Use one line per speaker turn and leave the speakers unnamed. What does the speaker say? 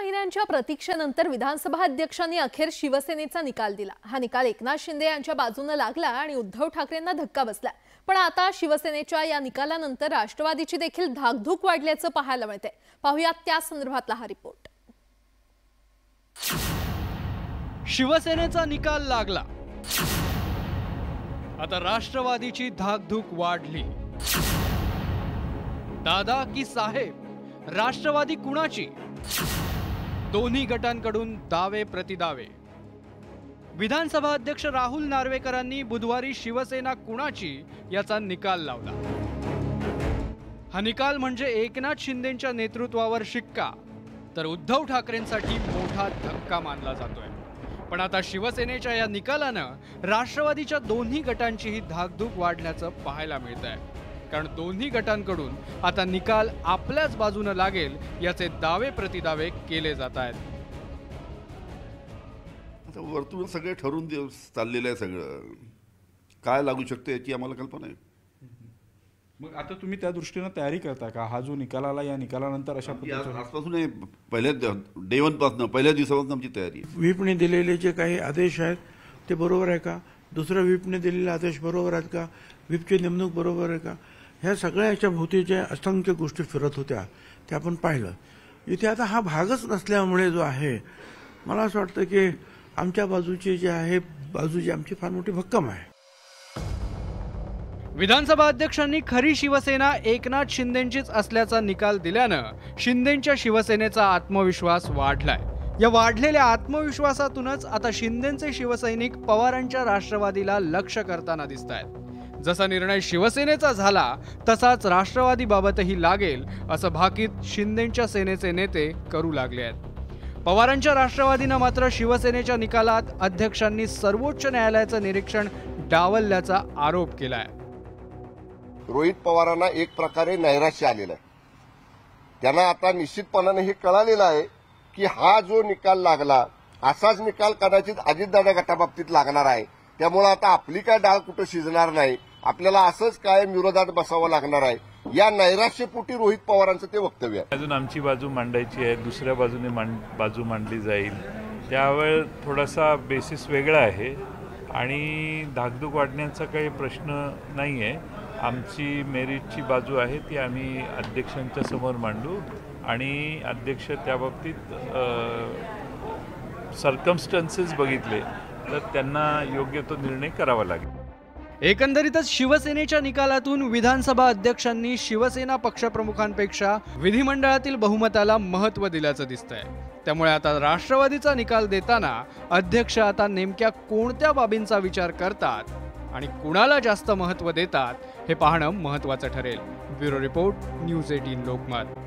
महिन्यांच्या प्रतीक्षेनंतर विधानसभा अध्यक्षांनी अखेर शिवसेनेचा निकाल दिला। हा निकाल एकनाथ शिंदे यांच्या बाजूने लागला आणि उद्धव ठाकरेंना धक्का बसला। पण आता शिवसेनेच्या या निकालानंतर राष्ट्रवादीची देखील धाकधूक वाढल्याचं पाहायला मिळते। पाहूयात त्या संदर्भातला हा रिपोर्ट।
शिवसेनेचा निकाल लागला, आता राष्ट्रवादीची धाकधूक वाढली। दादा की साहेब, राष्ट्रवादी कुणाची? दोन्ही गटांकडून दावे प्रतिदावे। विधानसभा अध्यक्ष राहुल नार्वेकरांनी बुधवारी शिवसेना कुणाची याचा निकाल लावला। हा निकाल म्हणजे एकनाथ शिंदेंच्या नेतृत्वावर शिक्का, तर उद्धव ठाकरेंसाठी मोठा धक्का मानला जातोय। पण आता शिवसेनेच्या या निकालानं राष्ट्रवादीच्या दोन्ही गटांचीही धाकधूक वाढल्याचं पाहायला मिळतंय, कारण दोन्ही गटांकडून आता निकाल आपल्याच बाजूने लागेल याचे दावे प्रतिदावे केले जात आहेत।
आता वरतून सगळे ठरून चाललेलं आहे, सगळं काय लागू शकते याची आम्हाला कल्पना आहे।
मग आता तुम्ही त्या दृष्टीने तयारी करता का? हा जो निकाल आला, या निकालानंतर अशा
आजपासून पहिल्या डे वन पासून, पहिल्या दिवसापासून आमची तयारी आहे।
व्हीपने दिलेले जे काही आदेश आहेत ते बरोबर आहे का? दुसऱ्या व्हीपने दिलेले आदेश बरोबर आहेत का? व्हीपची नेमणूक बरोबर आहे का? ह्या सगळ्या याच्या भोवती ज्या असंख्य गोष्टी फिरत होत्या ते आपण पाहिलं। इथे आता हा भागच नसल्यामुळे जो आहे, मला असं वाटतं की आमच्या बाजूची जी आहे, बाजूची आमची फार मोठी भक्कम आहे।
विधानसभा अध्यक्षांनी खरी शिवसेना एकनाथ शिंदेंचीच असल्याचा निकाल दिल्यानं शिंदेंच्या शिवसेनेचा आत्मविश्वास वाढलाय। या वाढलेल्या आत्मविश्वासातूनच आता शिंदेंचे शिवसैनिक पवारांच्या राष्ट्रवादीला लक्ष्य करताना दिसतायत। जसा निर्णय शिवसेनेचा झाला तसाच राष्ट्रवादीबाबतही लागेल असं भाकीत शिंदेंच्या सेनेचे नेते करू लागले आहेत। पवारांच्या राष्ट्रवादीनं मात्र शिवसेनेच्या निकालात अध्यक्षांनी सर्वोच्च न्यायालयाचं निरीक्षण डावलल्याचा आरोप केलाय।
रोहित पवारांना एक प्रकारे नैराश्य आलेलं आहे। त्यांना आता निश्चितपणाने हे कळालेलं आहे की हा जो निकाल लागला, असाच निकाल कदाचित अजितदादा गटाबाबतीत लागणार आहे। त्यामुळे आता आपली काय डाळ कुठं शिजणार नाही, आपल्याला असंच कायम विरोधात बसावं लागणार आहे, या नैराश्यपोटी रोहित पवारांचं ते वक्तव्य आहे।
अजून आमची बाजू मांडायची आहे, दुसऱ्या बाजूने बाजू मांडली जाईल, त्यावेळेस थोडासा बेसिस वेगळा आहे आणि धाकधूक वाढण्याचा काही प्रश्न नाही आहे। आमची मेरिटची बाजू आहे ती आम्ही अध्यक्षांच्या समोर मांडू आणि अध्यक्ष त्याबाबतीत सर्कमस्टन्सेस बघितले तर त्यांना योग्य तो निर्णय करावा लागेल।
एकंदरीतच शिवसेनेच्या निकालातून विधानसभा अध्यक्षांनी शिवसेना पक्षप्रमुखांपेक्षा विधिमंडळातील बहुमताला महत्त्व दिल्याचं दिसतंय। त्यामुळे आता राष्ट्रवादीचा निकाल देताना अध्यक्ष आता नेमक्या कोणत्या बाबींचा विचार करतात आणि कुणाला जास्त महत्त्व देतात हे पाहणं महत्त्वाचं ठरेल। Bureau report, news 18 Lokmat.